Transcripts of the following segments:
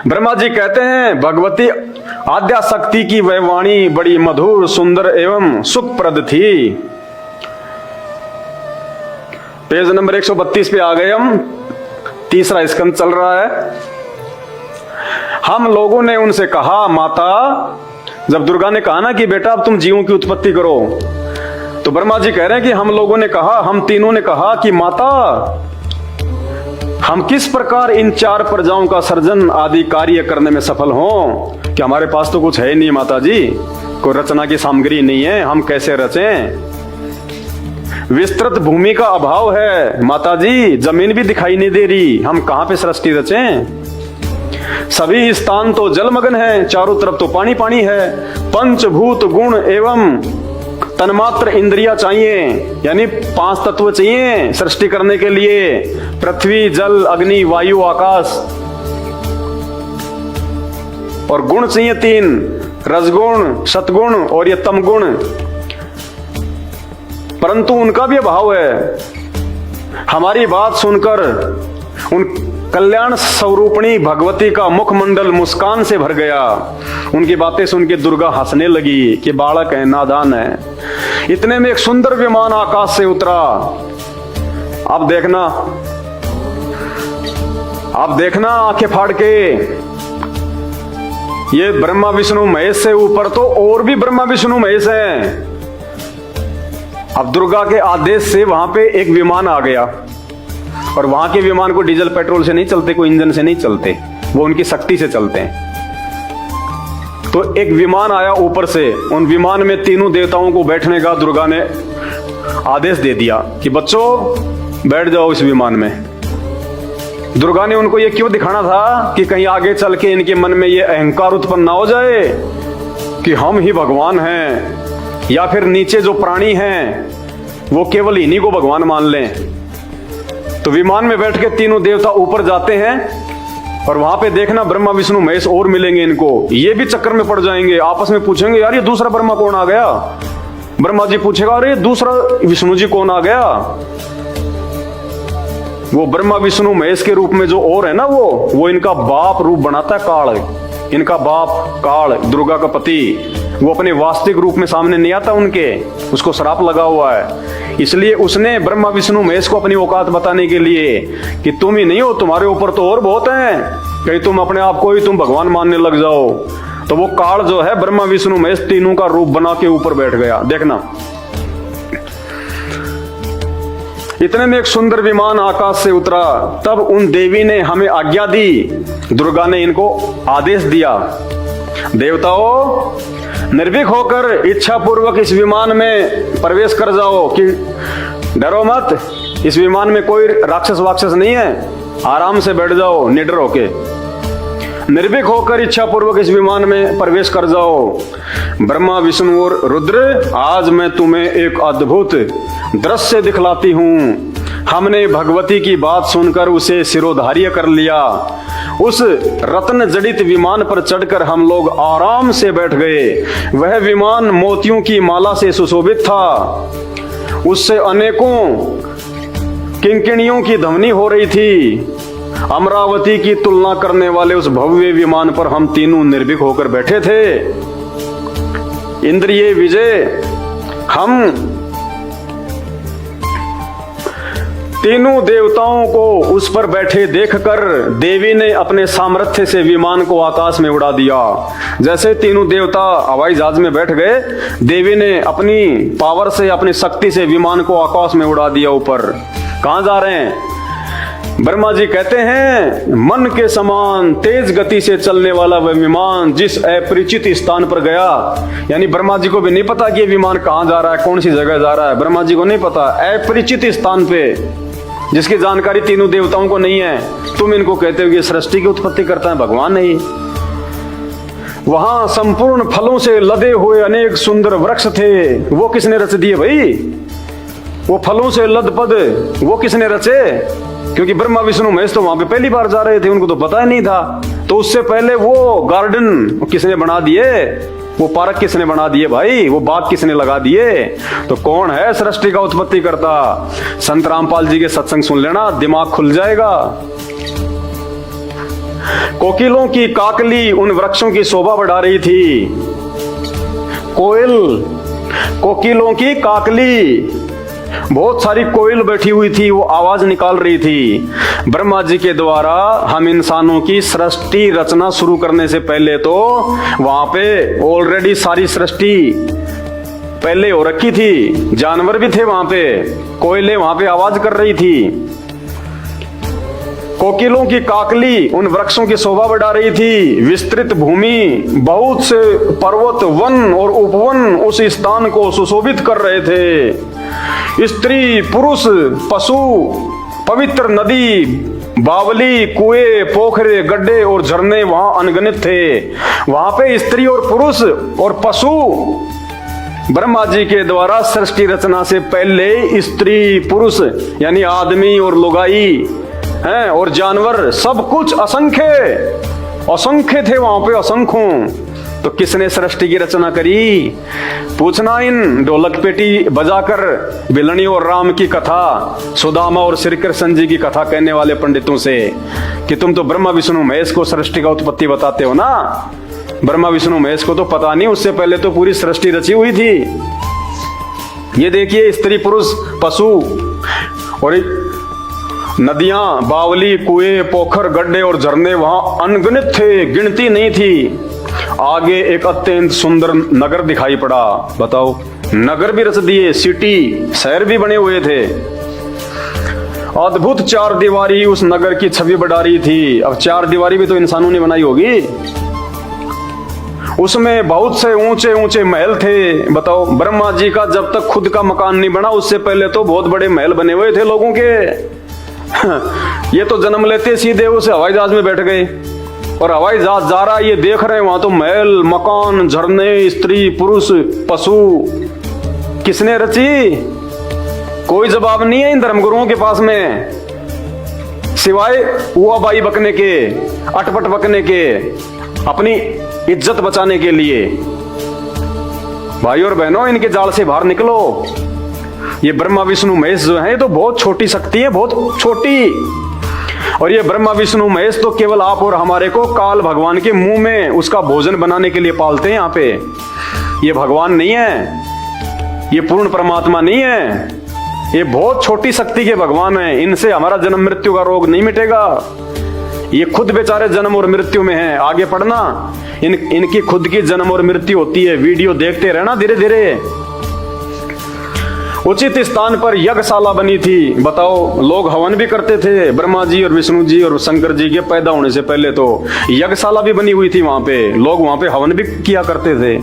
ब्रह्मा जी कहते हैं भगवती आद्या शक्ति की वह वाणी बड़ी मधुर सुंदर एवं सुखप्रद थी। पेज नंबर 132 पे आ गए हम। तीसरा स्कंद चल रहा है। हम लोगों ने उनसे कहा, माता, जब दुर्गा ने कहा ना कि बेटा अब तुम जीवों की उत्पत्ति करो, तो ब्रह्मा जी कह रहे हैं कि हम लोगों ने कहा, हम तीनों ने कहा कि माता, हम किस प्रकार इन 4 प्रजाओं का सर्जन आदि कार्य करने में सफल हों, कि हमारे पास तो कुछ है नहीं माता जी, कोई रचना की सामग्री नहीं है, हम कैसे रचें। विस्तृत भूमि का अभाव है माता जी, जमीन भी दिखाई नहीं दे रही, हम कहां पे सृष्टि रचें। सभी स्थान तो जलमग्न है, चारों तरफ तो पानी पानी है। पंचभूत गुण एवं तन्मात्र इंद्रिया चाहिए, यानी 5 तत्व चाहिए सृष्टि करने के लिए। पृथ्वी, जल, अग्नि, वायु, आकाश। और गुण चाहिए 3, रजगुण, सतगुण और ये तमगुण। परंतु उनका भी अभाव है। हमारी बात सुनकर उन कल्याण स्वरूपिणी भगवती का मुखमंडल मुस्कान से भर गया। उनकी बातें सुन के दुर्गा हंसने लगी कि बालक है, नादान है। इतने में एक सुंदर विमान आकाश से उतरा। अब देखना आंखें फाड़ के, ये ब्रह्मा विष्णु महेश से ऊपर तो और भी ब्रह्मा विष्णु महेश हैं। अब दुर्गा के आदेश से वहां पे एक विमान आ गया, और वहां के विमान को डीजल पेट्रोल से नहीं चलते, कोई इंजन से नहीं चलते, वो उनकी शक्ति से चलते हैं। तो एक विमान आया ऊपर से, उन विमान में तीनों देवताओं को बैठने का दुर्गा ने आदेश दे दिया कि बच्चों बैठ जाओ इस विमान में। दुर्गा ने उनको ये क्यों दिखाना था कि कहीं आगे चल के इनके मन में ये अहंकार उत्पन्न ना हो जाए कि हम ही भगवान हैं, या फिर नीचे जो प्राणी हैं वो केवल इन्हीं को भगवान मान लें। तो विमान में बैठ के तीनों देवता ऊपर जाते हैं, और वहां पे देखना ब्रह्मा विष्णु महेश और मिलेंगे इनको। ये भी चक्कर में पड़ जाएंगे, आपस में पूछेंगे, यार ये दूसरा ब्रह्मा कौन आ गया। ब्रह्मा जी पूछेगा, अरे दूसरा विष्णु जी कौन आ गया। वो ब्रह्मा विष्णु महेश के रूप में जो और है ना, वो इनका बाप रूप बनाता है काल। इनका बाप काल, दुर्गा का पति, वो अपने वास्तविक रूप में सामने नहीं आता उनके, उसको श्राप लगा हुआ है। इसलिए उसने ब्रह्मा विष्णु महेश को अपनी औकात बताने के लिए कि तुम ही नहीं हो, तुम्हारे ऊपर तो और बहुत हैं, कहीं तुम अपने आप को ही तुम भगवान मानने लग जाओ। तो वो काल जो है ब्रह्मा विष्णु महेश तीनों का रूप बना के ऊपर बैठ गया। देखना, इतने में एक सुंदर विमान आकाश से उतरा। तब उन देवी ने हमें आज्ञा दी, दुर्गा ने इनको आदेश दिया, देवताओं निर्भीक होकर इच्छा पूर्वक इस विमान में प्रवेश कर जाओ, कि डरो मत, इस विमान में कोई राक्षस वाक्षस नहीं है, आराम से बैठ जाओ निडर होके। निर्भीक होकर इच्छा पूर्वक इस विमान में प्रवेश कर जाओ। ब्रह्मा विष्णु और रुद्र, आज मैं तुम्हें एक अद्भुत दृश्य दिखलाती हूँ। हमने भगवती की बात सुनकर उसे सिरोधार्य कर लिया। उस रत्न जड़ित विमान पर चढ़कर हम लोग आराम से बैठ गए। वह विमान मोतियों की माला से सुशोभित था। उससे अनेकों किंकिणियों की ध्वनि हो रही थी। अमरावती की तुलना करने वाले उस भव्य विमान पर हम तीनों निर्भीक होकर बैठे थे। इंद्रिय विजय हम तीनों देवताओं को उस पर बैठे देखकर देवी ने अपने सामर्थ्य से विमान को आकाश में उड़ा दिया। जैसे तीनों देवता हवाई जहाज में बैठ गए, देवी ने अपनी पावर से, अपनी शक्ति से विमान को आकाश में उड़ा दिया ऊपर। कहां जा रहे हैं? ब्रह्मा जी कहते हैं, मन के समान तेज गति से चलने वाला वह विमान जिस अपरिचित स्थान पर गया, यानी ब्रह्मा जी को भी नहीं पता कि ये विमान कहां जा रहा है, कौन सी जगह जा रहा है, ब्रह्मा जी को नहीं पता। अपरिचित स्थान पे, जिसकी जानकारी तीनों देवताओं को नहीं है, तुम इनको कहते हो कि सृष्टि की उत्पत्ति करता है भगवान नहीं। वहां संपूर्ण फलों से लदे हुए अनेक सुंदर वृक्ष थे। वो किसने रच दिए भाई? वो फलों से लदपद वो किसने रचे? क्योंकि ब्रह्मा विष्णु महेश तो वहां पे पहली बार जा रहे थे, उनको तो पता ही नहीं था। तो उससे पहले वो गार्डन किसने बना दिए, वो पार्क किसने बना दिए भाई, वो बाग किसने लगा दिए? तो कौन है सृष्टि का उत्पत्ति करता? संत रामपाल जी के सत्संग सुन लेना, दिमाग खुल जाएगा। कोकिलों की काकली उन वृक्षों की शोभा बढ़ा रही थी। कोयल, कोकिलों की काकली, बहुत सारी कोयल बैठी हुई थी, वो आवाज निकाल रही थी। ब्रह्मा जी के द्वारा हम इंसानों की सृष्टि रचना शुरू करने से पहले तो वहां पे ऑलरेडी सारी सृष्टि पहले हो रखी थी। जानवर भी थे वहां पे, कोयलें वहां पे आवाज कर रही थी। कोकिलों की काकली उन वृक्षों की शोभा बढ़ा रही थी। विस्तृत भूमि, बहुत से पर्वत, वन और उपवन उस स्थान को सुशोभित कर रहे थे। स्त्री, पुरुष, पशु, पवित्र नदी, बावली, कुएं, पोखरे, गड्ढे और झरने वहां अनगिनत थे। वहां पे स्त्री और पुरुष और पशु ब्रह्मा जी के द्वारा सृष्टि रचना से पहले स्त्री पुरुष यानी आदमी और लुगाई हैं और जानवर सब कुछ असंख्य असंख्य थे वहां पे, असंख्यों। तो किसने सृष्टि की रचना करी? पूछना इन ढोलक पेटी बजाकर बिलनी और राम की कथा, सुदामा और श्री कृष्ण जी की कथा कहने वाले पंडितों से कि तुम तो ब्रह्मा विष्णु महेश को सृष्टि का उत्पत्ति बताते हो ना। ब्रह्मा विष्णु महेश को तो पता नहीं, उससे पहले तो पूरी सृष्टि रची हुई थी। ये देखिए, स्त्री पुरुष पशु और नदियां, बावली, कुएं, पोखर, गड्ढे और झरने वहां अनगिनत थे, गिनती नहीं थी। आगे एक अत्यंत सुंदर नगर दिखाई पड़ा। बताओ, नगर भी रच दिए, सिटी, शहर भी बने हुए थे। अद्भुत चार दीवारी उस नगर की छवि बढ़ा रही थी। अब चार दीवारी भी तो इंसानों ने बनाई होगी। उसमें बहुत से ऊंचे ऊंचे महल थे। बताओ, ब्रह्मा जी का जब तक खुद का मकान नहीं बना उससे पहले तो बहुत बड़े महल बने हुए थे लोगों के। ये तो जन्म लेते सीधे उस हवाई जहाज में बैठ गए और हवाई जहाज जा रहा, ये देख रहे हैं वहां तो महल, मकान, झरने, स्त्री, पुरुष, पशु। किसने रची? कोई जवाब नहीं है इन धर्मगुरुओं के पास में, सिवाय हुआ बाई बकने के, अटपट बकने के, अपनी इज्जत बचाने के लिए। भाई और बहनों, इनके जाल से बाहर निकलो। ये ब्रह्मा विष्णु महेश जो है, ये तो बहुत छोटी शक्ति है, बहुत छोटी। और ये ब्रह्मा विष्णु महेश तो केवल आप और हमारे को काल भगवान के मुंह में उसका भोजन बनाने के लिए पालते हैं यहाँ पे। ये भगवान नहीं है, ये पूर्ण परमात्मा नहीं है, ये बहुत छोटी शक्ति के भगवान है। इनसे हमारा जन्म मृत्यु का रोग नहीं मिटेगा। ये खुद बेचारे जन्म और मृत्यु में हैं। आगे पढ़ना, इनकी खुद की जन्म और मृत्यु होती है। वीडियो देखते रहना धीरे धीरे। उचित स्थान पर यज्ञशाला बनी थी। बताओ, लोग हवन भी करते थे। ब्रह्मा जी और विष्णु जी और शंकर जी के पैदा होने से पहले तो यज्ञशाला भी बनी हुई थी वहां पे। लोग वहां पे हवन भी किया करते थे।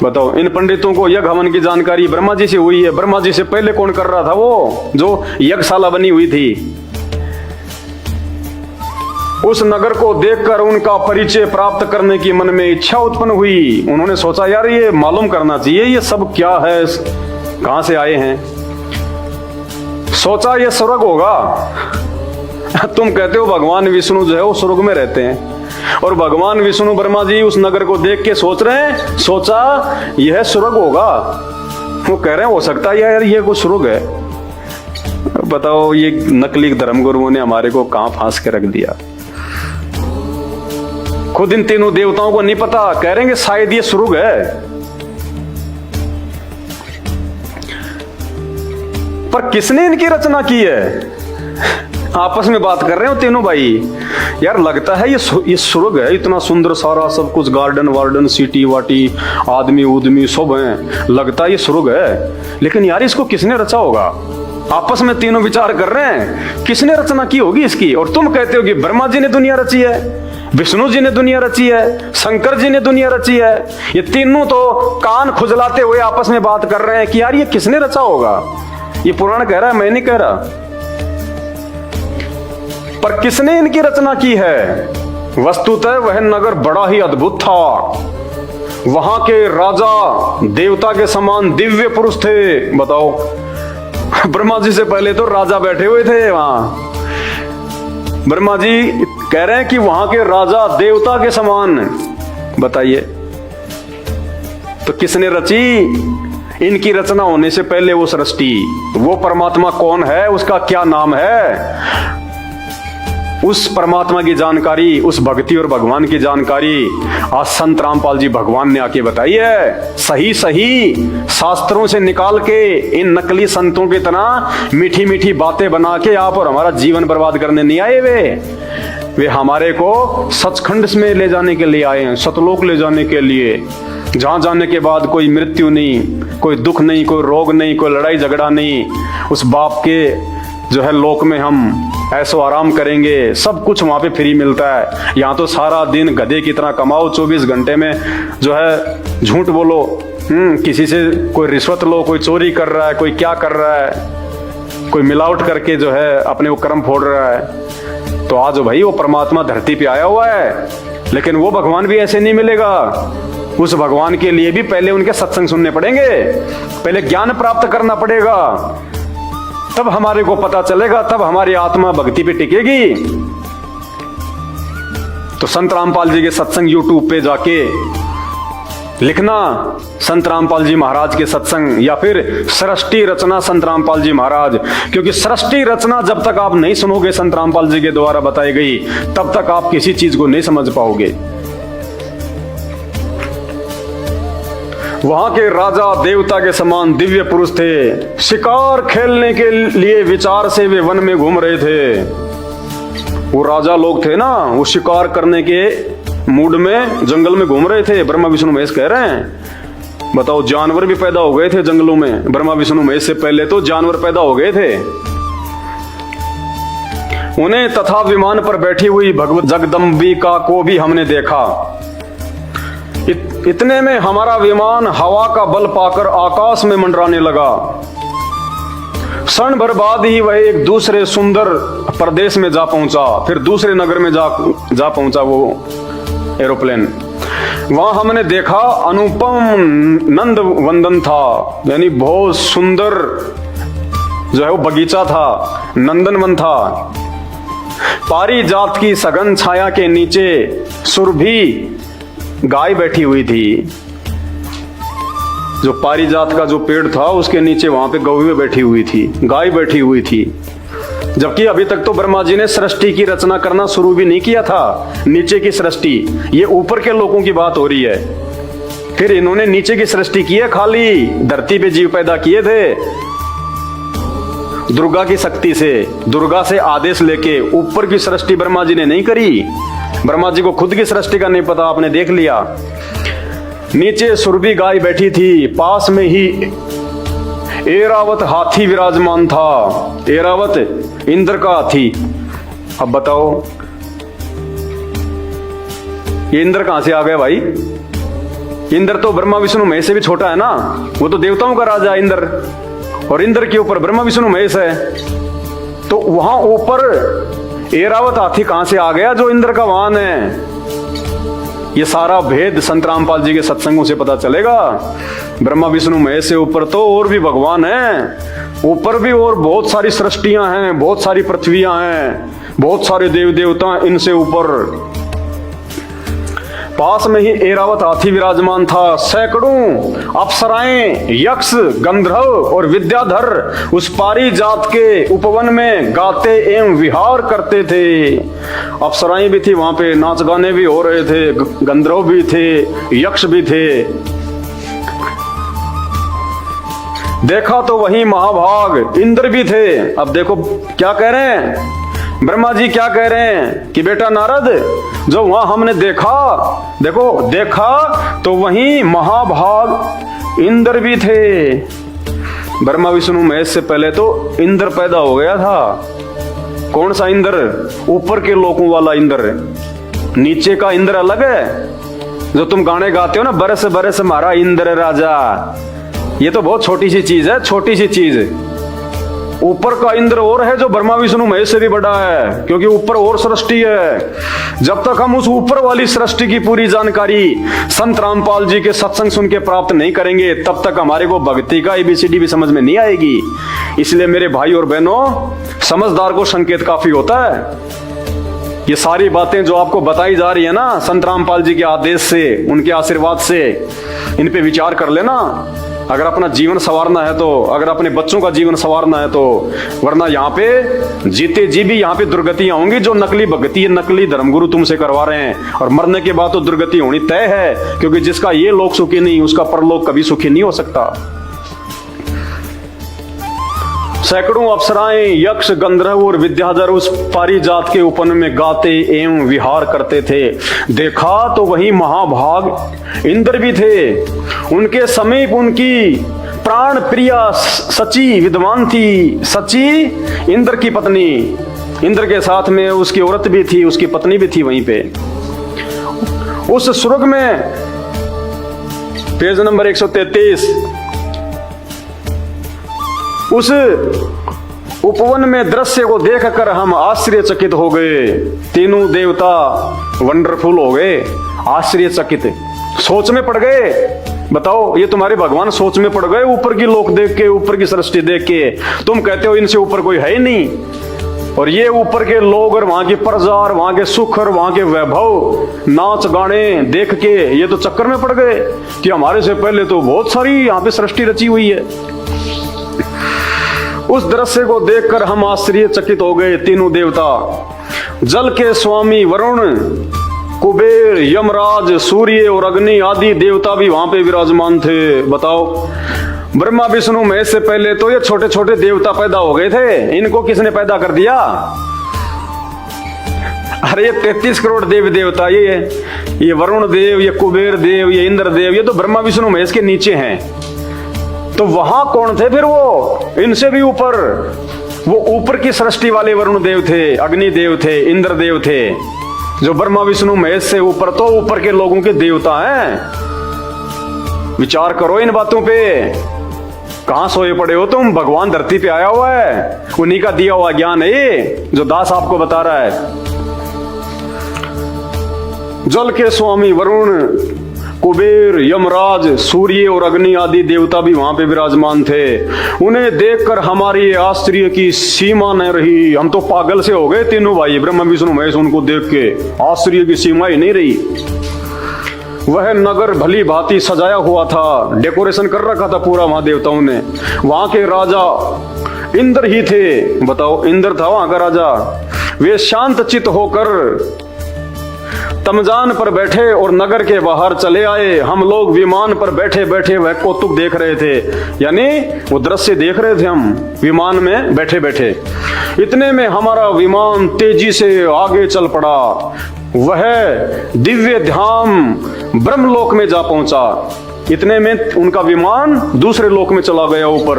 बताओ, इन पंडितों को यज्ञ हवन की जानकारी ब्रह्मा जी से हुई है। ब्रह्मा जी से पहले कौन कर रहा था? वो जो यज्ञशाला बनी हुई थी। उस नगर को देखकर उनका परिचय प्राप्त करने की मन में इच्छा उत्पन्न हुई। उन्होंने सोचा, यार ये मालूम करना चाहिए ये सब क्या है, कहां से आए हैं। सोचा ये स्वर्ग होगा। तुम कहते हो भगवान विष्णु जो है वो स्वर्ग में रहते हैं, और भगवान विष्णु ब्रह्मा जी उस नगर को देख के सोच रहे हैं, सोचा यह स्वर्ग होगा। वो कह रहे हैं हो सकता है यार ये कुछ स्वर्ग है। बताओ, ये नकली धर्मगुरुओं ने हमारे को कहां फांस के रख दिया। खुद इन तीनों देवताओं को नहीं पता, कह रहे हैं कि शायद ये स्वर्ग है। पर किसने इनकी रचना की है? आपस में बात कर रहे हो तीनों भाई, यार लगता है ये स्वर्ग है, इतना सुंदर सारा सब कुछ, गार्डन वार्डन, सिटी वाटी, आदमी उदमी सब हैं, लगता है ये स्वर्ग है। लेकिन यार इसको किसने रचा होगा? आपस में तीनों विचार कर रहे हैं किसने रचना की होगी इसकी। और तुम कहते हो कि ब्रह्मा जी ने दुनिया रची है, विष्णु जी ने दुनिया रची है, शंकर जी ने दुनिया रची है। ये तीनों तो कान खुजलाते हुए आपस में बात कर रहे हैं कि यार ये किसने रचा होगा। ये पुराण कह रहा है, मैं नहीं कह रहा। पर किसने इनकी रचना की है? वस्तुतः वह नगर बड़ा ही अद्भुत था। वहां के राजा देवता के समान दिव्य पुरुष थे। बताओ, ब्रह्मा जी से पहले तो राजा बैठे हुए थे वहां। ब्रह्मा जी कह रहे हैं कि वहां के राजा देवता के समान। बताइए, तो किसने रची? इनकी रचना होने से पहले वो सृष्टि, वो परमात्मा कौन है, उसका क्या नाम है, उस परमात्मा की जानकारी, उस भक्ति और भगवान की जानकारी आज संत रामपाल जी भगवान ने आके बताई है। सही सही शास्त्रों से निकाल के इन नकली संतों की तरह मीठी मीठी बातें बना के आप और हमारा जीवन बर्बाद करने नहीं आए। वे हमारे को सचखंड में ले जाने के लिए आए हैं, सतलोक ले जाने के लिए, जहां जाने के बाद कोई मृत्यु नहीं, कोई दुख नहीं, कोई रोग नहीं, कोई लड़ाई झगड़ा नहीं। उस बाप के जो है लोक में हम ऐसो आराम करेंगे, सब कुछ वहां पे फ्री मिलता है। यहाँ तो सारा दिन गधे की तरह कमाओ, 24 घंटे में जो है झूठ बोलो, किसी से कोई रिश्वत लो, कोई चोरी कर रहा है, कोई क्या कर रहा है, कोई मिलावट करके जो है अपने वो कर्म फोड़ रहा है। तो आज भाई वो परमात्मा धरती पे आया हुआ है, लेकिन वो भगवान भी ऐसे नहीं मिलेगा। उस भगवान के लिए भी पहले उनके सत्संग सुनने पड़ेंगे, पहले ज्ञान प्राप्त करना पड़ेगा, तब हमारे को पता चलेगा, तब हमारी आत्मा भक्ति पे टिकेगी। तो संत रामपाल जी के सत्संग यूट्यूब पे जाके लिखना संत रामपाल जी महाराज के सत्संग, या फिर सृष्टि रचना संत रामपाल जी महाराज, क्योंकि सृष्टि रचना जब तक आप नहीं सुनोगे संत रामपाल जी के द्वारा बताई गई, तब तक आप किसी चीज को नहीं समझ पाओगे। वहां के राजा देवता के समान दिव्य पुरुष थे, शिकार खेलने के लिए विचार से वे वन में घूम रहे थे। वो राजा लोग थे ना, वो शिकार करने के मूड में जंगल में घूम रहे थे। ब्रह्मा विष्णु महेश कह रहे हैं, बताओ जानवर भी पैदा हो गए थे जंगलों में। ब्रह्मा विष्णु महेश से पहले तो जानवर पैदा हो गए थे। उन्हें तथा विमान पर बैठी हुई भगवत जगदम्बिका को भी हमने देखा। इतने में हमारा विमान हवा का बल पाकर आकाश में मंडराने लगा। क्षण भर बाद ही वह एक दूसरे सुंदर प्रदेश में जा पहुंचा, फिर दूसरे नगर में जा पहुंचा वो एरोप्लेन। वहां हमने देखा अनुपम नंद वंदन था, यानी बहुत सुंदर जो है वो बगीचा था, नंदनवन था। पारिजात की सघन छाया के नीचे सुरभि गाय बैठी हुई थी। जो पारिजात का जो पेड़ था उसके नीचे वहां पे गौएं बैठी हुई थी, गाय बैठी हुई थी। जबकि अभी तक तो ब्रह्मा जी ने सृष्टि की रचना करना शुरू भी नहीं किया था। नीचे की सृष्टि, ये ऊपर के लोगों की बात हो रही है। फिर इन्होंने नीचे की सृष्टि की है, खाली धरती पे जीव पैदा किए थे दुर्गा की शक्ति से, दुर्गा से आदेश लेके। ऊपर की सृष्टि ब्रह्मा जी ने नहीं करी। ब्रह्मा जी को खुद की सृष्टि का नहीं पता, आपने देख लिया। नीचे सुरभि गाय बैठी थी, पास में ही ऐरावत हाथी विराजमान था। ऐरावत इंद्र का हाथी। अब बताओ ये इंद्र कहां से आ गया भाई? इंद्र तो ब्रह्मा विष्णु महेश से भी छोटा है ना, वो तो देवताओं का राजा है इंद्र, और इंद्र के ऊपर ब्रह्मा विष्णु महेश है। तो वहां ऊपर ऐरावत हाथी कहां से आ गया जो इंद्र का वाहन है? ये सारा भेद संत रामपाल जी के सत्संगों से पता चलेगा। ब्रह्मा विष्णु महेश से ऊपर तो और भी भगवान हैं, ऊपर भी और बहुत सारी सृष्टियां हैं, बहुत सारी पृथ्वियां हैं, बहुत सारे देव देवता इनसे ऊपर। पास में ही ऐरावत हाथी विराजमान था। सैकड़ों अप्सराएं, यक्ष, गंधर्व और विद्याधर उस पारिजात के उपवन में गाते एवं विहार करते थे। अप्सराएं भी थी वहां पे, नाच गाने भी हो रहे थे, गंधर्व भी थे, यक्ष भी थे। देखा तो वही महाभाग इंद्र भी थे। अब देखो क्या कह रहे हैं ब्रह्मा जी, क्या कह रहे हैं कि बेटा नारद, जो वहां हमने देखा, देखो देखा तो वहीं महाभाग इंद्र भी थे। ब्रह्मा विष्णु महेश से पहले तो इंद्र पैदा हो गया था। कौन सा इंद्र? ऊपर के लोगों वाला इंद्र। नीचे का इंद्र अलग है। जो तुम गाने गाते हो ना, बरस बरस हमारा इंद्र राजा, ये तो बहुत छोटी सी चीज है, छोटी सी चीज। ऊपर का इंद्र और है जो ब्रह्मा विष्णु महेश से भी बड़ा है, क्योंकि ऊपर और सृष्टि है। जब तक हम उस ऊपर वाली सृष्टि की पूरी जानकारी संत रामपाल जी के सत्संग सुन के प्राप्त नहीं करेंगे, तब तक हमारे को भक्ति का ABCD भी समझ में नहीं आएगी। इसलिए मेरे भाई और बहनों, समझदार को संकेत काफी होता है। ये सारी बातें जो आपको बताई जा रही है ना, संत रामपाल जी के आदेश से, उनके आशीर्वाद से, इन पे विचार कर लेना। अगर अपना जीवन संवारना है तो, अगर अपने बच्चों का जीवन संवारना है तो, वरना यहाँ पे जीते जी भी यहाँ पे दुर्गतियां होंगी। जो नकली भक्ति, नकली धर्मगुरु तुमसे करवा रहे हैं, और मरने के बाद तो दुर्गति होनी तय है, क्योंकि जिसका ये लोक सुखी नहीं उसका परलोक कभी सुखी नहीं हो सकता। सैकड़ों अप्सराएं, यक्ष, गंधर्व और विद्याधर उस पारिजात के उपवन में गाते एवं विहार करते थे। देखा तो वहीं महाभाग इंद्र भी थे। उनके समीप उनकी प्राण प्रिया सची विद्वान थी। सची इंद्र की पत्नी, इंद्र के साथ में उसकी औरत भी थी, उसकी पत्नी भी थी वहीं पे। उस स्वर्ग में, पेज नंबर 133, उस उपवन में दृश्य को देखकर हम आश्चर्यचकित हो गए। तीनों देवता वंडरफुल हो गए, आश्चर्यचकित, सोच में पड़ गए। बताओ, ये तुम्हारे भगवान सोच में पड़ गए ऊपर की लोक देख के, ऊपर की सृष्टि देख के। तुम कहते हो इनसे ऊपर कोई है ही नहीं, और ये ऊपर के लोग और वहां की प्रजा और वहां के सुख और वहां के वैभव, नाच गाने देख के ये तो चक्कर में पड़ गए कि हमारे से पहले तो बहुत सारी यहाँ पे सृष्टि रची हुई है। उस दृश्य को देखकर हम आश्चर्यचकित हो गए। तीनों देवता, जल के स्वामी वरुण, कुबेर, यमराज, सूर्य और अग्नि आदि देवता भी वहां पे विराजमान थे। बताओ, ब्रह्मा विष्णु महेश से पहले तो ये छोटे छोटे देवता पैदा हो गए थे। इनको किसने पैदा कर दिया? अरे ये 33 करोड़ देव देवता, ये वरुण देव, ये कुबेर देव, ये इंद्र देव, ये तो ब्रह्मा विष्णु महेश के नीचे हैं। तो वहां कौन थे फिर? वो इनसे भी ऊपर, वो ऊपर की सृष्टि वाले वरुण देव थे, अग्नि देव थे, इंद्र देव थे, जो ब्रह्मा विष्णु महेश से ऊपर, तो ऊपर के लोगों के देवता हैं। विचार करो इन बातों पे। कहां सोए पड़े हो तुम? भगवान धरती पे आया हुआ है, उन्हीं का दिया हुआ ज्ञान है ये जो दास आपको बता रहा है। जल के स्वामी वरुण, कुबेर, यमराज, सूर्य और अग्नि आदि देवता भी वहां पे विराजमान थे। उन्हें देखकर हमारी आश्चर्य की सीमा न रही। हम तो पागल से हो गए तीनों भाई, ब्रह्मा विष्णु महेश, उनको देख के आश्चर्य की सीमा ही नहीं रही। वह नगर भली भांति सजाया हुआ था, डेकोरेशन कर रखा था पूरा वहां देवताओं ने। वहां के राजा इंद्र ही थे। बताओ, इंद्र था वहां का राजा। वे शांत चित्त होकर तमजान पर बैठे और नगर के बाहर चले आए। हम लोग विमान पर बैठे बैठे वह कौतुक देख रहे थे, यानी वो दृश्य देख रहे थे हम विमान में बैठे बैठे। इतने में हमारा विमान तेजी से आगे चल पड़ा। वह दिव्य धाम ब्रह्मलोक में जा पहुंचा। इतने में उनका विमान दूसरे लोक में चला गया ऊपर।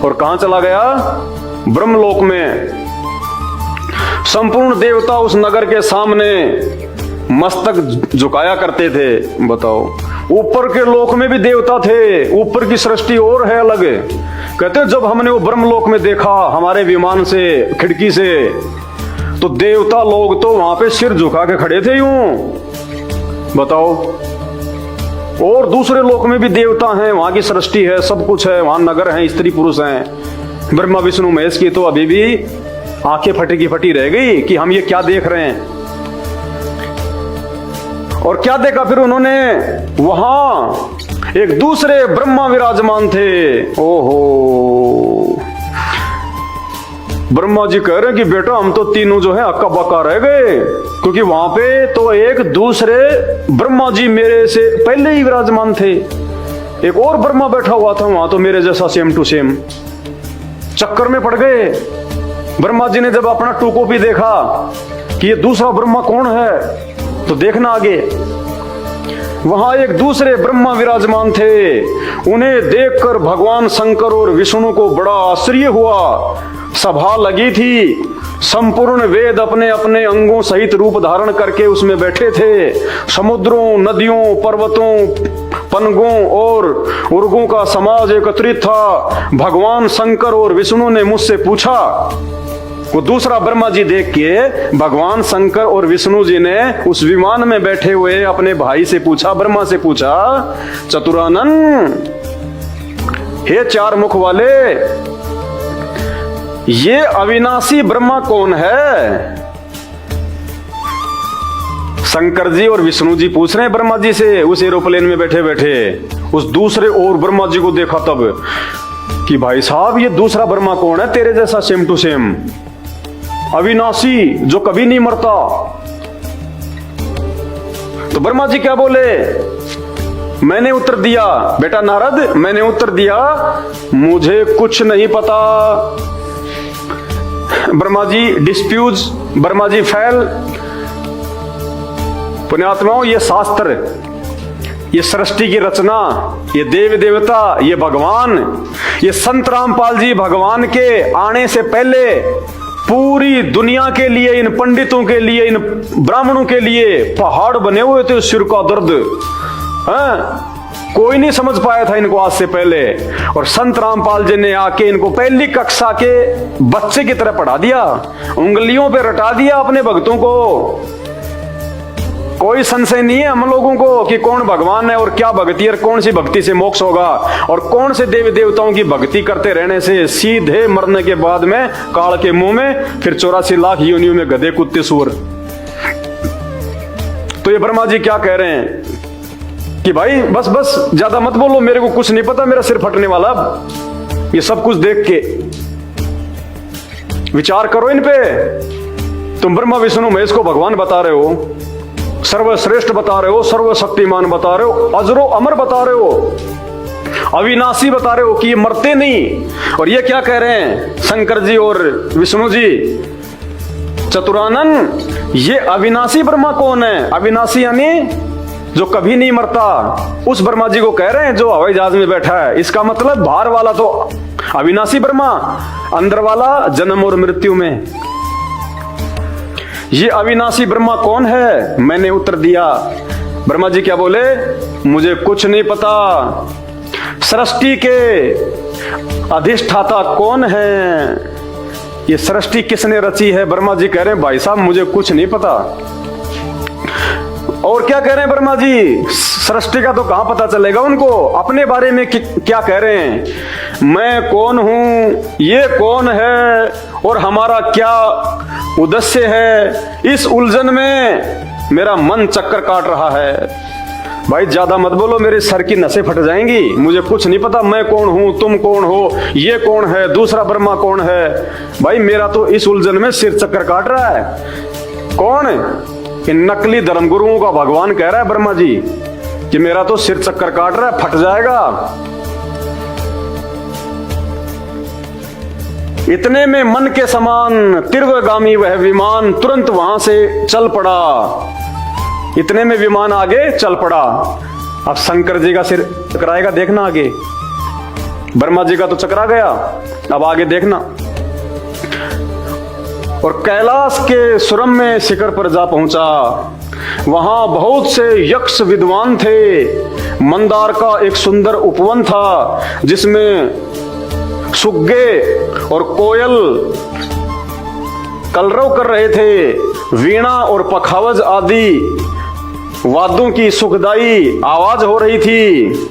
और कहां चला गया? ब्रह्मलोक में। संपूर्ण देवता उस नगर के सामने मस्तक झुकाया करते थे। बताओ, ऊपर के लोक में भी देवता थे, ऊपर की सृष्टि और है अलग। कहते जब हमने वो ब्रह्मलोक में देखा हमारे विमान से, खिड़की से, तो देवता लोग तो वहां पे सिर झुका के खड़े थे यूं। बताओ, और दूसरे लोक में भी देवता हैं, वहां की सृष्टि है, सब कुछ है, वहां नगर है, स्त्री पुरुष हैं। ब्रह्मा विष्णु महेश की तो अभी भी आंखें फटी की फटी रह गई कि हम ये क्या देख रहे हैं। और क्या देखा फिर उन्होंने? वहां एक दूसरे ब्रह्मा विराजमान थे। ओहो, ब्रह्मा जी कह रहे हैं कि बेटा हम तो तीनों जो है अक्का बक्का रह गए, क्योंकि वहां पे तो एक दूसरे ब्रह्मा जी मेरे से पहले ही विराजमान थे। एक और ब्रह्मा बैठा हुआ था वहां, तो मेरे जैसा सेम टू सेम। चक्कर में पड़ गए। ब्रह्मा जी ने जब अपना टू कॉपी देखा कि ये दूसरा ब्रह्मा कौन है, तो देखना आगे। वहां एक दूसरे ब्रह्मा विराजमान थे। उन्हें देखकर भगवान शंकर और विष्णु को बड़ा आश्चर्य हुआ। सभा लगी थी, संपूर्ण वेद अपने अपने अंगों सहित रूप धारण करके उसमें बैठे थे। समुद्रों, नदियों, पर्वतों, पनगों और उर्गों का समाज एकत्रित था। भगवान शंकर और विष्णु ने मुझसे पूछा, वो दूसरा ब्रह्मा जी देख के भगवान शंकर और विष्णु जी ने उस विमान में बैठे हुए अपने भाई से पूछा, ब्रह्मा से पूछा, चतुरानन, हे चार मुख वाले, ये अविनाशी ब्रह्मा कौन है? शंकर जी और विष्णु जी पूछ रहे हैं ब्रह्मा जी से उस एरोप्लेन में बैठे बैठे। उस दूसरे और ब्रह्मा जी को देखा तब कि भाई साहब ये दूसरा ब्रह्मा कौन है तेरे जैसा सेम टू सेम, अविनाशी, जो कभी नहीं मरता। तो ब्रह्मा जी क्या बोले? मैंने उत्तर दिया, बेटा नारद मैंने उत्तर दिया, मुझे कुछ नहीं पता। ब्रह्मा जी डिस्प्यूज, ब्रह्मा जी फेल। पुण्यात्माओं, ये शास्त्र, ये सृष्टि की रचना, ये देव देवता, ये भगवान, ये संत रामपाल जी भगवान के आने से पहले पूरी दुनिया के लिए, इन पंडितों के लिए, इन ब्राह्मणों के लिए पहाड़ बने हुए थे सिर का दर्द। कोई नहीं समझ पाया था इनको आज से पहले, और संत रामपाल जी ने आके इनको पहली कक्षा के बच्चे की तरह पढ़ा दिया, उंगलियों पे रटा दिया अपने भक्तों को। कोई संशय नहीं है हम लोगों को कि कौन भगवान है और क्या भक्ति है, कौन सी भक्ति से मोक्ष होगा और कौन से देवी देवताओं की भक्ति करते रहने से सीधे मरने के बाद में काल के मुंह में फिर 84 लाख योनियों में गधे कुत्ते सुअर। तो ये ब्रह्मा जी क्या कह रहे हैं कि भाई बस बस ज्यादा मत बोलो, मेरे को कुछ नहीं पता, मेरा सिर फटने वाला। ये सब कुछ देख के विचार करो इन पे। तुम ब्रह्मा विष्णु महेश को भगवान बता रहे हो, सर्वश्रेष्ठ बता रहे हो, सर्वशक्तिमान बता रहे हो, अजरो अमर बता रहे हो, अविनाशी बता रहे हो कि ये मरते नहीं। और ये क्या कह रहे हैं शंकर जी और विष्णु जी, चतुरानन, ये अविनाशी ब्रह्मा कौन है? अविनाशी यानी जो कभी नहीं मरता, उस ब्रह्मा जी को कह रहे हैं जो हवाई जहाज में बैठा है। इसका मतलब बाहर वाला तो अविनाशी ब्रह्मा, अंदर वाला जन्म और मृत्यु में। ये अविनाशी ब्रह्मा कौन है? मैंने उत्तर दिया। ब्रह्मा जी क्या बोले? मुझे कुछ नहीं पता। सृष्टि के अधिष्ठाता कौन है? ये सृष्टि किसने रची है? ब्रह्मा जी कह रहे हैं भाई साहब मुझे कुछ नहीं पता। और क्या कह रहे हैं ब्रह्मा जी? सृष्टि का तो कहां पता चलेगा उनको, अपने बारे में क्या कह रहे हैं? मैं कौन हूं, ये कौन है और हमारा क्या उद्देश्य है, इस उलझन में मेरा मन चक्कर काट रहा है। भाई ज्यादा मत बोलो, मेरे सर की नसें फट जाएंगी। मुझे कुछ नहीं पता, मैं कौन हूं, तुम कौन हो, ये कौन है, दूसरा ब्रह्मा कौन है। भाई मेरा तो इस उलझन में सिर चक्कर काट रहा है। कौन? इन नकली धर्मगुरुओं का भगवान कह रहा है ब्रह्मा जी कि मेरा तो सिर चक्कर काट रहा है, फट जाएगा। इतने में मन के समान तीव्रगामी वह विमान तुरंत वहां से चल पड़ा। इतने में विमान आगे चल पड़ा। अब शंकर जी का सिर चकराएगा, देखना आगे। ब्रह्मा जी का तो चकरा गया, अब आगे देखना। और कैलाश के सुरम में शिखर पर जा पहुंचा। वहां बहुत से यक्ष विद्वान थे। मंदार का एक सुंदर उपवन था जिसमें सुग्गे और कोयल कलरव कर रहे थे। वीणा और पखावज आदि वाद्यों की सुखदाई आवाज हो रही थी।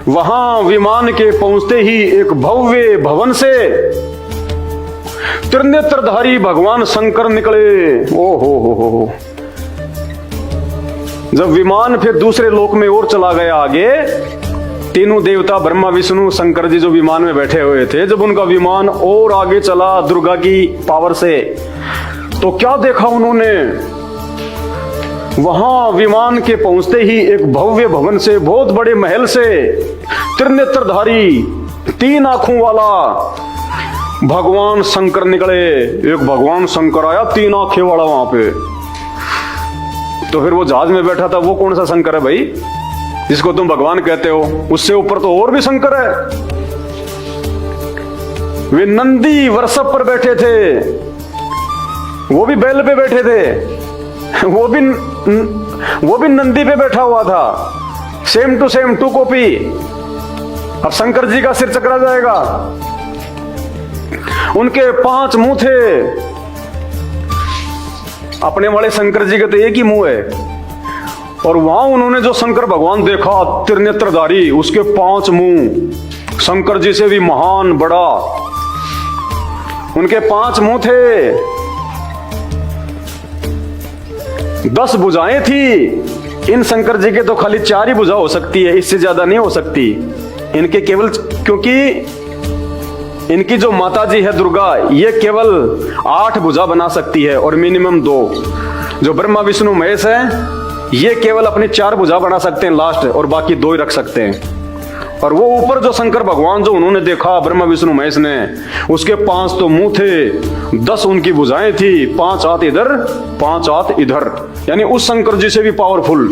वहां विमान के पहुंचते ही एक भव्य भवन से त्रिनेत्रधारी भगवान शंकर निकले। ओ हो। जब विमान फिर दूसरे लोक में और चला गया आगे, तीनों देवता ब्रह्मा विष्णु शंकर जी जो विमान में बैठे हुए थे, जब उनका विमान और आगे चला दुर्गा की पावर से, तो क्या देखा उन्होंने? वहां विमान के पहुंचते ही एक भव्य भवन से, बहुत बड़े महल से, त्रिनेत्रधारी 3 आंखों वाला भगवान शंकर निकले। एक भगवान शंकर आया 3 आंखें वाला वहां पे। तो फिर वो जहाज में बैठा था, वो कौन सा शंकर है भाई जिसको तुम भगवान कहते हो? उससे ऊपर तो और भी शंकर है। वे नंदी वृषभ पर बैठे थे, वो भी बैल पे बैठे थे, वो भी नंदी पे बैठा हुआ था। Same to same 2 copy. अब शंकर जी का सिर चकरा जाएगा। उनके 5 मुंह थे। अपने वाले शंकर जी के तो एक ही मुंह है, और वहां उन्होंने जो शंकर भगवान देखा त्रिनेत्रधारी, उसके 5 मुंह, शंकर जी से भी महान बड़ा। उनके 5 मुंह थे। 10 भुजाएं थी। इन शंकर जी के तो खाली 4 ही भुजा हो सकती है, इससे ज्यादा नहीं हो सकती इनके केवल, क्योंकि इनकी जो माता जी है दुर्गा, ये केवल 8 भुजा बना सकती है और मिनिमम 2। जो ब्रह्मा विष्णु महेश है ये केवल अपनी 4 भुजा बना सकते हैं लास्ट, और बाकी 2 ही रख सकते हैं। और वो ऊपर जो शंकर भगवान जो उन्होंने देखा ब्रह्मा विष्णु महेश ने, उसके 5 तो मुंह थे, 10 उनकी भुजाएं थी, 5 हाथ इधर 5 हाथ इधर, यानी उस शंकर जी से भी पावरफुल।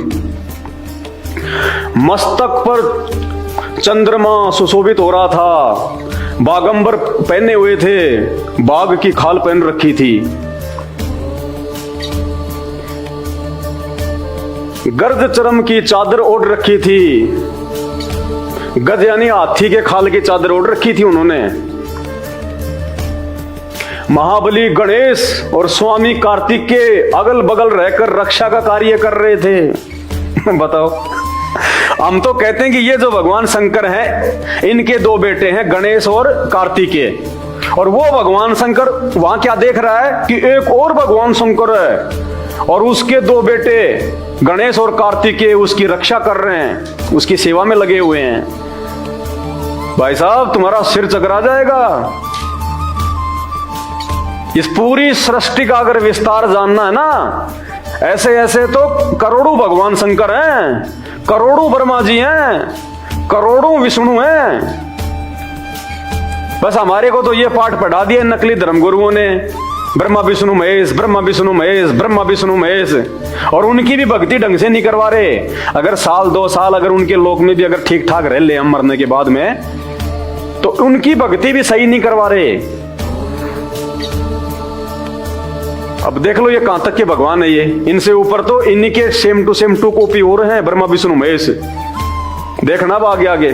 मस्तक पर चंद्रमा सुशोभित हो रहा था, बागंबर पहने हुए थे, बाघ की खाल पहन रखी थी, गर्द चरम की चादर ओढ़ रखी थी, गज यानी हाथी के खाल की चादर ओढ़ रखी थी उन्होंने। महाबली गणेश और स्वामी कार्तिक के अगल बगल रहकर रक्षा का कार्य कर रहे थे। बताओ, हम तो कहते हैं कि ये जो भगवान शंकर हैं इनके 2 बेटे हैं, गणेश और कार्तिकेय, और वो भगवान शंकर वहां क्या देख रहा है कि एक और भगवान शंकर है और उसके 2 बेटे गणेश और कार्तिकेय उसकी रक्षा कर रहे हैं, उसकी सेवा में लगे हुए हैं। भाई साहब, तुम्हारा सिर चकरा जाएगा। इस पूरी सृष्टि का अगर विस्तार जानना है ना, ऐसे ऐसे तो करोड़ों भगवान शंकर हैं, करोड़ों ब्रह्मा जी हैं, करोड़ों विष्णु हैं। बस हमारे को तो ये पाठ पढ़ा दिया नकली धर्मगुरुओं ने, ब्रह्मा विष्णु महेश, ब्रह्मा विष्णु महेश, ब्रह्मा विष्णु महेश, और उनकी भी भक्ति ढंग से नहीं करवा रहे। अगर 1-2 साल अगर उनके लोक में भी अगर ठीक ठाक रह ले हम मरने के बाद में, तो उनकी भक्ति भी सही नहीं करवा रहे। अब देख लो ये कहां तक के भगवान है ये, इनसे ऊपर तो इन्हीं के सेम टू सेम 2 कॉपी हो रहे हैं ब्रह्मा विष्णु महेश। देखना अब आगे आगे।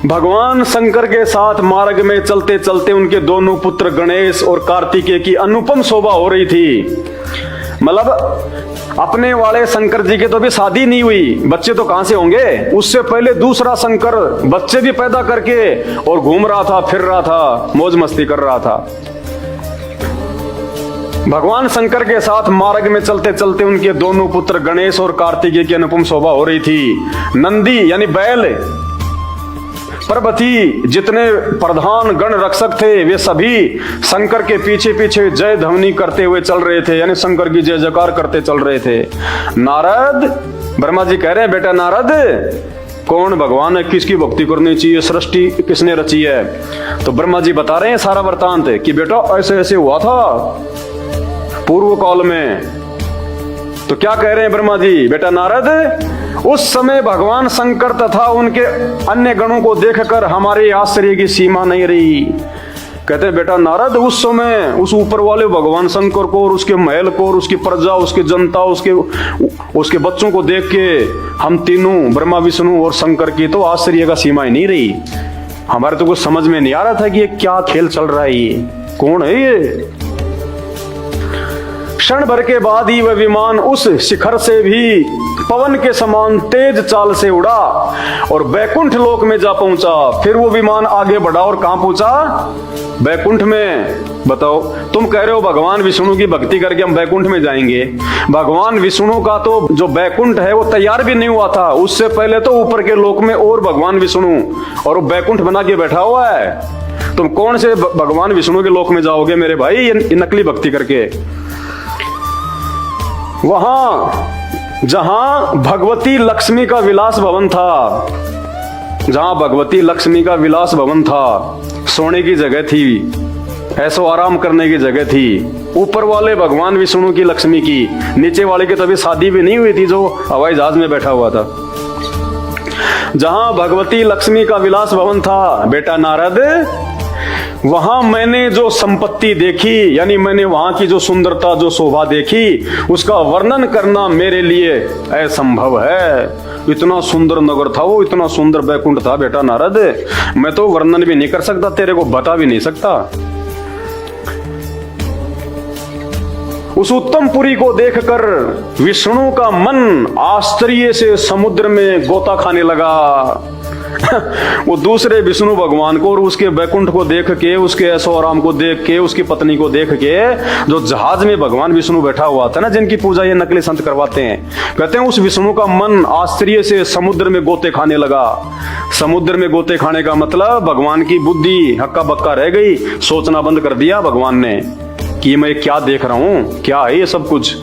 भगवान शंकर के साथ मार्ग में चलते चलते उनके दोनों पुत्र गणेश और कार्तिकेय की अनुपम शोभा हो रही थी। मतलब अपने वाले शंकर जी के तो भी शादी नहीं हुई, बच्चे तो कहां से होंगे। उससे पहले दूसरा शंकर बच्चे भी पैदा करके और घूम रहा था, फिर रहा था, मौज मस्ती कर रहा था। भगवान शंकर के साथ मार्ग में चलते चलते उनके दोनों पुत्र गणेश और कार्तिकेय की अनुपम शोभा हो रही थी। नंदी यानी बैल, पर्वती, जितने प्रधान गण रक्षक थे वे सभी शंकर के पीछे पीछे जय ध्वनि करते हुए चल रहे थे, यानी शंकर की जय जयकार करते चल रहे थे। नारद, ब्रह्मा जी कह रहे हैं बेटा नारद, कौन भगवान है, किसकी भक्ति करनी चाहिए, सृष्टि किसने रची है। तो ब्रह्मा जी बता रहे हैं सारा वृतांत कि बेटा ऐसे ऐसे हुआ था पूर्व काल में। तो क्या कह रहे हैं ब्रह्मा जी, बेटा नारद, उस समय भगवान शंकर तथा उनके अन्य गणों को देखकर हमारे आश्चर्य की सीमा नहीं रही। कहते हैं बेटा नारद, उस समय उस ऊपर वाले भगवान शंकर को और उसके महल को और उसकी प्रजा, उसकी जनता, उसके बच्चों को देख के हम तीनों ब्रह्मा विष्णु और शंकर की तो आश्चर्य का सीमा ही नहीं रही। हमारे तो कुछ समझ में नहीं आ रहा था कि ये क्या खेल चल रहा है, ये कौन है ये। क्षण भर के बाद ही वह विमान उस शिखर से भी पवन के समान तेज चाल से उड़ा और बैकुंठ लोक में जा पहुंचा। फिर वो विमान आगे बढ़ा और कहां पहुंचा, बैकुंठ में। बताओ, तुम कह रहे हो भगवान विष्णु की भक्ति करके हम बैकुंठ में जाएंगे। भगवान विष्णु का तो जो बैकुंठ है वो तैयार भी नहीं हुआ था, उससे पहले तो ऊपर के लोक में और भगवान विष्णु, और वो बैकुंठ बना के बैठा हुआ है। तुम कौन से भगवान विष्णु के लोक में जाओगे मेरे भाई, ये नकली भक्ति करके। वहां जहां भगवती लक्ष्मी का विलास भवन था, जहां भगवती लक्ष्मी का विलास भवन था, सोने की जगह थी, ऐसो आराम करने की जगह थी। ऊपर वाले भगवान विष्णु की लक्ष्मी की, नीचे वाले की तभी शादी भी नहीं हुई थी जो हवाई जहाज में बैठा हुआ था। जहां भगवती लक्ष्मी का विलास भवन था बेटा नारद, वहां मैंने जो संपत्ति देखी, यानी मैंने वहां की जो सुंदरता, जो शोभा देखी, उसका वर्णन करना मेरे लिए असंभव है। इतना सुंदर नगर था वो, इतना सुंदर बैकुंठ था बेटा नारद, मैं तो वर्णन भी नहीं कर सकता, तेरे को बता भी नहीं सकता। उस उत्तम पुरी को देखकर विष्णु का मन आश्चर्य से समुद्र में गोता खाने लगा। वो दूसरे विष्णु भगवान को और उसके बैकुंठ को देख के, उसके ऐशोआराम को देख के, उसकी पत्नी को देख के, जो जहाज में भगवान विष्णु बैठा हुआ था ना, जिनकी पूजा ये नकली संत करवाते हैं, कहते हैं उस विष्णु का मन आश्चर्य से समुद्र में गोते खाने लगा। समुद्र में गोते खाने का मतलब भगवान की बुद्धि हक्का बक्का रह गई, सोचना बंद कर दिया भगवान ने कि मैं क्या देख रहा हूं, क्या है ये सब कुछ।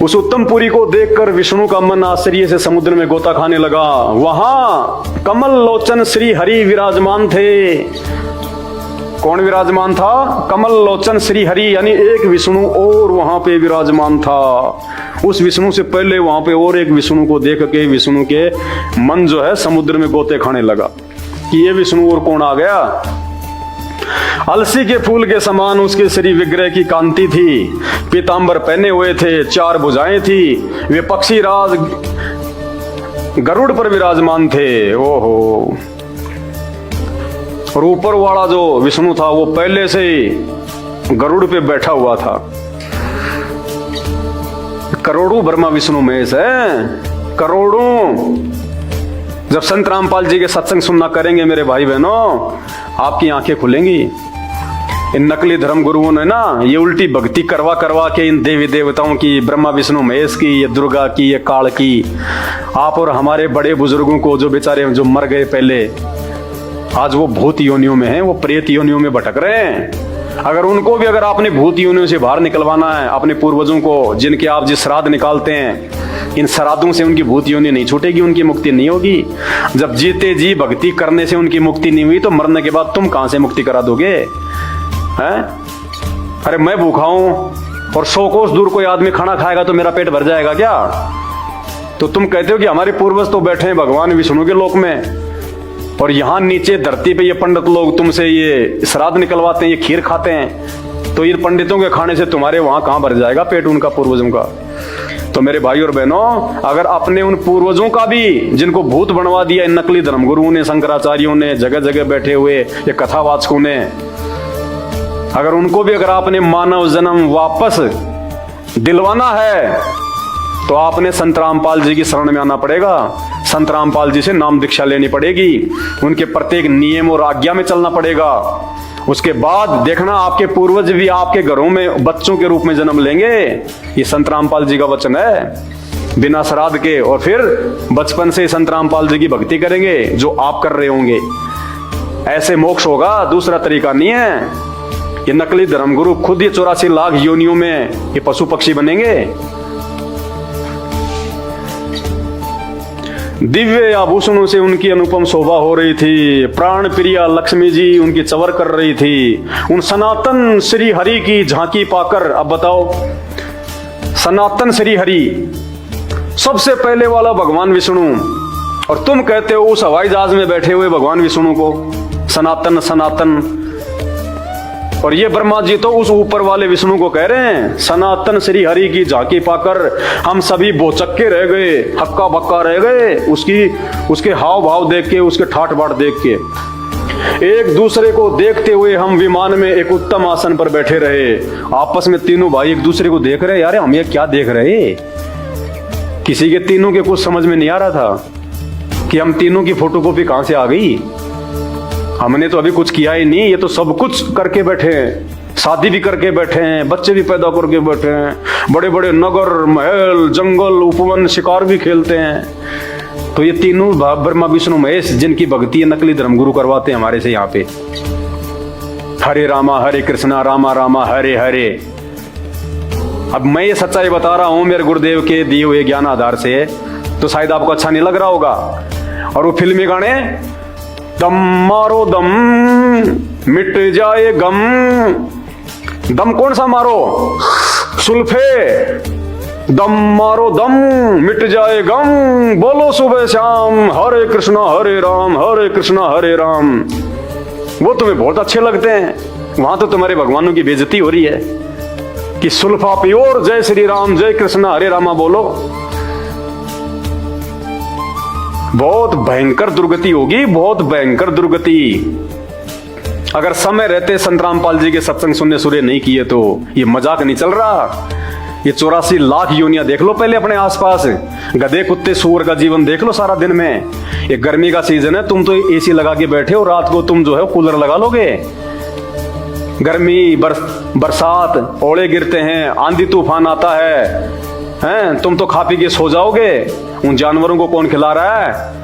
उस उत्तम पुरी को देखकर विष्णु का मन आश्चर्य से समुद्र में गोता खाने लगा। वहां कमल लोचन श्री हरि विराजमान थे। कौन विराजमान था? कमल लोचन श्री हरि, यानी एक विष्णु और वहां पे विराजमान था। उस विष्णु से पहले वहां पे और एक विष्णु को देख के विष्णु के मन जो है समुद्र में गोते खाने लगा कि ये विष्णु और कौन आ गया। अलसी के फूल के समान उसके श्री विग्रह की कांति थी। पीतांबर पहने हुए थे, 4 भुजाएं थी। वे पक्षी राज गरुड़ पर विराजमान थे। ओहो। और ऊपर वाला जो विष्णु था वो पहले से ही गरुड़ पे बैठा हुआ था। करोड़ों ब्रह्मा विष्णु महेश है, करोड़ों। जब संत रामपाल जी के सत्संग सुनना करेंगे मेरे भाई बहनों, आपकी आंखें खुलेंगी। इन नकली धर्म गुरुओं ने ना ये उल्टी भक्ति करवा करवा के इन देवी देवताओं की, ब्रह्मा विष्णु महेश की, ये दुर्गा की, ये काल की, आप और हमारे बड़े बुजुर्गों को जो बेचारे जो मर गए पहले, आज वो भूत योनियों में हैं, वो प्रेत योनियों में भटक रहे हैं। अगर उनको भी अगर आपने भूत योनियों से बाहर निकलवाना है, अपने पूर्वजों को जिनके आप जिस श्राद्ध निकालते हैं, इन श्राद्धों से उनकी भूत योनि नहीं छूटेगी, उनकी मुक्ति नहीं होगी। जब जीते जी भक्ति करने से उनकी मुक्ति नहीं हुई तो मरने के बाद तुम कहां से मुक्ति करा दोगे? हैं? अरे मैं भूखा हूं और 100 कोस दूर कोई आदमी खाना खाएगा तो मेरा पेट भर जाएगा क्या? तो तुम कहते हो कि हमारे पूर्वज तो बैठे हैं भगवान विष्णु के लोक में, और यहां नीचे धरती पे ये पंडित लोग तुमसे ये श्राद्ध निकलवाते हैं, ये खीर खाते हैं, तो इन पंडितों के खाने से तुम्हारे वहां कहां भर जाएगा पेट उनका, पूर्वजों का? तो मेरे भाई और बहनों, अगर अपने उन पूर्वजों का भी, जिनको भूत बनवा दिया इन नकली धर्मगुरुओं ने, शंकराचार्यों ने, जगह जगह बैठे हुए ये कथावाचकों ने, अगर उनको भी अगर आपने मानव जन्म वापस दिलवाना है तो आपने संत रामपाल जी की शरण में आना पड़ेगा। संत रामपाल जी से नाम दीक्षा लेनी पड़ेगी, उनके प्रत्येक नियम और आज्ञा में चलना पड़ेगा। उसके बाद देखना आपके पूर्वज भी आपके घरों में बच्चों के रूप में जन्म लेंगे। ये संत रामपाल जी का वचन है, बिना श्राद्ध के। और फिर बचपन से संत रामपाल जी की भक्ति करेंगे जो आप कर रहे होंगे। ऐसे मोक्ष होगा, दूसरा तरीका नहीं है। ये नकली धर्मगुरु खुद ये 84 लाख योनियों में ये पशु पक्षी बनेंगे। दिव्य आभूषणों से उनकी अनुपम शोभा हो रही थी। प्राण प्रिया लक्ष्मी जी उनकी चवर कर रही थी। उन सनातन श्री हरि की झांकी पाकर, अब बताओ, सनातन श्री हरि, सबसे पहले वाला भगवान विष्णु, और तुम कहते हो उस हवाई जहाज में बैठे हुए भगवान विष्णु को सनातन सनातन। और ये ब्रह्मा जी तो उस ऊपर वाले विष्णु को कह रहे हैं सनातन श्री हरि की झांकी पाकर हम सभी बोचक्के रह गए, हक्का बक्का रह गए, उसके हाव भाव देख के, उसके ठाठ बाट देख के। एक दूसरे को देखते हुए हम विमान में एक उत्तम आसन पर बैठे रहे। आपस में तीनों भाई एक दूसरे को देख रहे, यार हम ये क्या देख रहे? किसी के तीनों के कुछ समझ में नहीं आ रहा था कि हम तीनों की फोटोकॉपी कहां से आ गई। हमने तो अभी कुछ किया ही नहीं, ये तो सब कुछ करके बैठे हैं, शादी भी करके बैठे हैं, बच्चे भी पैदा करके बैठे हैं, बड़े बड़े नगर महल जंगल उपवन शिकार भी खेलते हैं। तो ये तीनों ब्रह्मा विष्णु महेश जिनकी भक्ति नकली धर्मगुरु करवाते हैं हमारे से यहाँ पे। हरे रामा हरे कृष्णा रामा रामा हरे हरे। अब मैं ये सच्चाई बता रहा हूं मेरे गुरुदेव के दिए हुए ज्ञान आधार से, तो शायद आपको अच्छा नहीं लग रहा होगा। और वो फिल्मी गाने, दम मारो दम मिट जाए गम, दम कौन सा मारो? सुल्फे। दम मारो दम मिट जाए गम, बोलो सुबह शाम हरे कृष्णा हरे कृष्णा हरे राम। वो तुम्हें बहुत अच्छे लगते हैं, वहां तो तुम्हारे भगवानों की बेइज्जती हो रही है कि सुल्फा पियोर जय श्री राम जय कृष्णा हरे रामा बोलो। बहुत भयंकर दुर्गति होगी, बहुत भयंकर दुर्गति। अगर समय रहते संत रामपाल जी के सत्संग सुनने शुरू नहीं किए तो ये मजाक नहीं चल रहा, ये 84 लाख योनियां देख लो पहले अपने आसपास। गधे कुत्ते सूअर का जीवन देख लो सारा दिन में। ये गर्मी का सीजन है, तुम तो एसी लगा के बैठे हो, रात को तुम जो है कूलर लगा लोगे। गर्मी बरसात, ओले गिरते हैं, आंधी तूफान आता है, तुम तो खा पी के सो जाओगे। उन जानवरों को कौन खिला रहा है?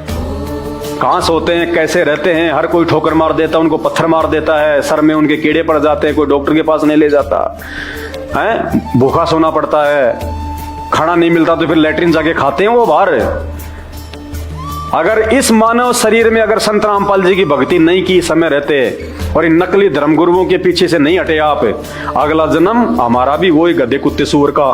कहाँ सोते हैं, कैसे रहते हैं? हर कोई ठोकर मार देता है, उनको पत्थर मार देता है, सर में उनके कीड़े पड़ जाते हैं, कोई डॉक्टर के पास नहीं ले जाता है, भूखा सोना पड़ता है, खाना नहीं मिलता तो फिर लैट्रिन जाके खाते हैं वो बाहर। अगर इस मानव शरीर में अगर संत रामपाल जी की भक्ति नहीं की समय रहते और इन नकली धर्मगुरुओं के पीछे से नहीं हटे आप, अगला जन्म हमारा भी वही गधे कुत्ते सूअर का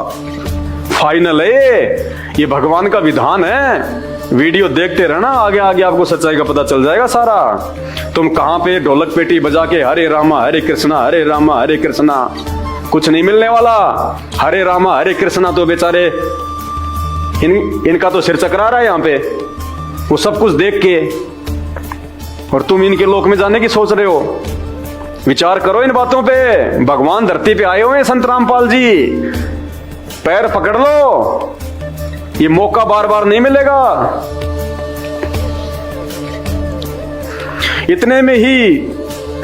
फाइनल है। ये भगवान का विधान है। वीडियो देखते रहना, आगे आगे आपको सच्चाई का पता चल जाएगा सारा। तुम कहां पे ढोलक पेटी बजा के हरे रामा हरे कृष्णा हरे रामा हरे कृष्णा, कुछ नहीं मिलने वाला। हरे रामा हरे कृष्णा तो बेचारे इनका तो सिर चकरा रहा है यहाँ पे, वो सब कुछ देख के, और तुम इनके लोक में जाने की सोच रहे हो। विचार करो इन बातों पे। भगवान धरती पे आए हुए हैं संत रामपाल जी, पैर पकड़ लो, ये मौका बार बार नहीं मिलेगा। इतने में ही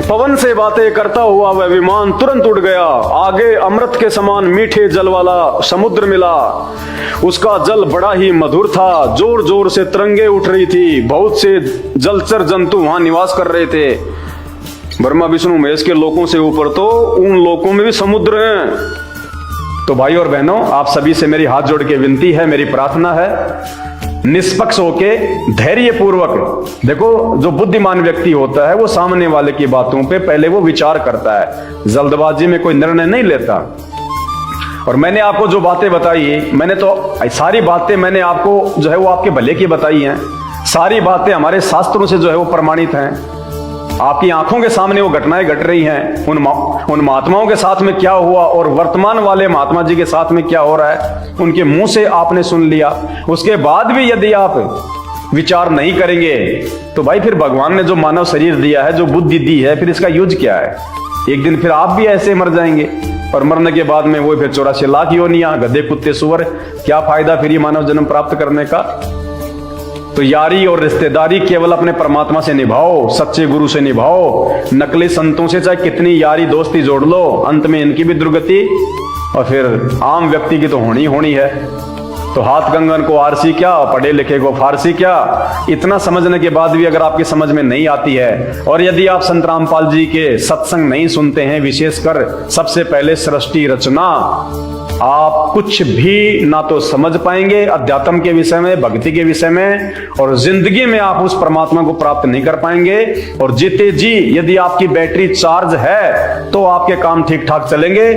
पवन से बातें करता हुआ वह विमान तुरंत उड़ गया। आगे अमृत के समान मीठे जल वाला समुद्र मिला। उसका जल बड़ा ही मधुर था, जोर जोर से तरंगे उठ रही थी। बहुत से जलचर जंतु वहां निवास कर रहे थे। ब्रह्मा विष्णु महेश के लोकों से ऊपर तो उन लोकों में भी समुद्र हैं। तो भाई और बहनों, आप सभी से मेरी हाथ जोड़ के विनती है, मेरी प्रार्थना है, निष्पक्ष होके धैर्य पूर्वक देखो। जो बुद्धिमान व्यक्ति होता है वो सामने वाले की बातों पे पहले वो विचार करता है, जल्दबाजी में कोई निर्णय नहीं लेता। और मैंने आपको जो बातें बताई, मैंने तो सारी बातें मैंने आपको जो है वो आपके भले की बताई हैं। सारी बातें हमारे शास्त्रों से जो है वो प्रमाणित हैं। आपकी आंखों के सामने वो घटनाएं घट रही हैं। उन महात्माओं के साथ में क्या हुआ और वर्तमान वाले महात्मा जी के साथ में क्या हो रहा है, उनके मुंह से आपने सुन लिया। उसके बाद भी यदि आप विचार नहीं करेंगे तो भाई फिर भगवान ने जो मानव शरीर दिया है, जो बुद्धि दी है, फिर इसका यूज क्या है? एक दिन फिर आप भी ऐसे मर जाएंगे, और मरने के बाद में वो फिर 84 लाख योनियां, गधे कुत्ते सुअर, क्या फायदा फिर ये मानव जन्म प्राप्त करने का? तो यारी और रिश्तेदारी केवल अपने परमात्मा से निभाओ, सच्चे गुरु से निभाओ। नकली संतों से चाहे कितनी यारी दोस्ती जोड़ लो, अंत में इनकी भी दुर्गति और फिर आम व्यक्ति की तो होनी है। तो हाथ कंगन को आरसी क्या, पढ़े लिखे को फारसी क्या। इतना समझने के बाद भी अगर आपकी समझ में नहीं आती है, और यदि आप संत रामपाल जी के सत्संग नहीं सुनते हैं, विशेषकर सबसे पहले सृष्टि रचना, आप कुछ भी ना तो समझ पाएंगे अध्यात्म के विषय में, भक्ति के विषय में, और जिंदगी में आप उस परमात्मा को प्राप्त नहीं कर पाएंगे। और जीते जी यदि आपकी बैटरी चार्ज है तो आपके काम ठीक ठाक चलेंगे।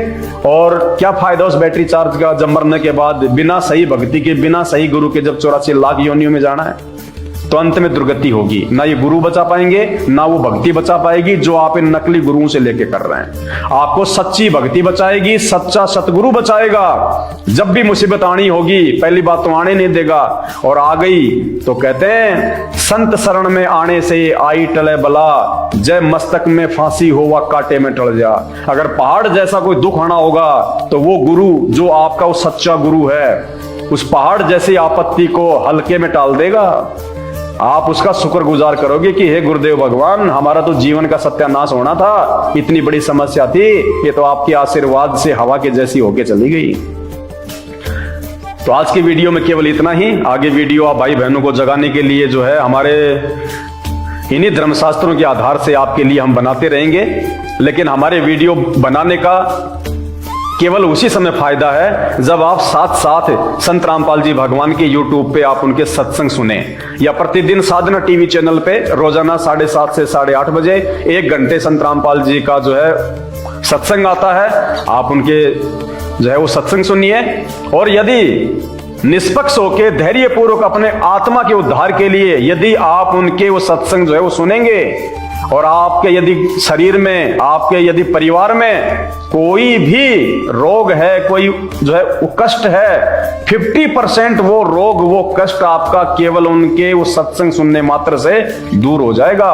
और क्या फायदा उस बैटरी चार्ज का जब मरने के बाद बिना सही भक्ति के, बिना सही गुरु के जब 84 लाख योनियों में जाना है, तो अंत में दुर्गति होगी। ना ये गुरु बचा पाएंगे, ना वो भक्ति बचा पाएगी जो आप इन नकली गुरुओं से लेके कर रहे हैं। आपको सच्ची भक्ति बचाएगी, सच्चा सतगुरु बचाएगा। जब भी मुसीबत आनी होगी, पहली बात तो आने नहीं देगा, और आ गई तो कहते हैं संत शरण में आने से आई टले बला, जय मस्तक में फांसी हो व कांटे में टल जा। अगर पहाड़ जैसा कोई दुख आना होगा तो वो गुरु जो आपका वो सच्चा गुरु है, उस पहाड़ जैसी आपत्ति को हल्के में टाल देगा। आप उसका शुक्रगुजार करोगे कि हे गुरुदेव भगवान, हमारा तो जीवन का सत्यानाश होना था, इतनी बड़ी समस्या थी, ये तो आपके आशीर्वाद से हवा के जैसी होके चली गई। तो आज की वीडियो में केवल इतना ही। आगे वीडियो आप भाई बहनों को जगाने के लिए जो है हमारे इन्हीं धर्मशास्त्रों के आधार से आपके लिए हम बनाते रहेंगे। लेकिन हमारे वीडियो बनाने का केवल उसी समय फायदा है जब आप साथ साथ संत रामपाल जी भगवान के YouTube पे आप उनके सत्संग सुने, या प्रतिदिन साधना टीवी चैनल पे रोजाना 7:30 से 8:30 बजे 1 घंटे संत रामपाल जी का जो है सत्संग आता है। आप उनके जो है वो सत्संग सुनिए, और यदि निष्पक्ष होके धैर्य पूर्वक अपने आत्मा के उद्धार के लिए यदि आप उनके वो सत्संग जो है वो सुनेंगे, और आपके यदि शरीर में, आपके यदि परिवार में कोई भी रोग है, कोई जो है वो कष्ट है, 50% वो रोग, वो कष्ट आपका केवल उनके वो सत्संग सुनने मात्र से दूर हो जाएगा।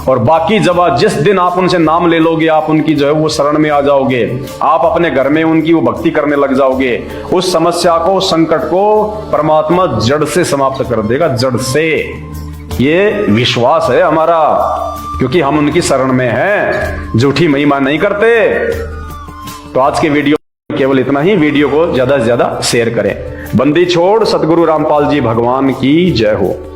और बाकी जब जिस दिन आप उनसे नाम ले लोगे, आप उनकी जो है वो शरण में आ जाओगे, आप अपने घर में उनकी वो भक्ति करने लग जाओगे, उस समस्या को, उस संकट को परमात्मा जड़ से समाप्त कर देगा, जड़ से। ये विश्वास है हमारा, क्योंकि हम उनकी शरण में हैं, झूठी महिमा नहीं करते। तो आज के वीडियो केवल इतना ही। वीडियो को ज्यादा से ज्यादा शेयर करें। बंदी छोड़ सतगुरु रामपाल जी भगवान की जय हो।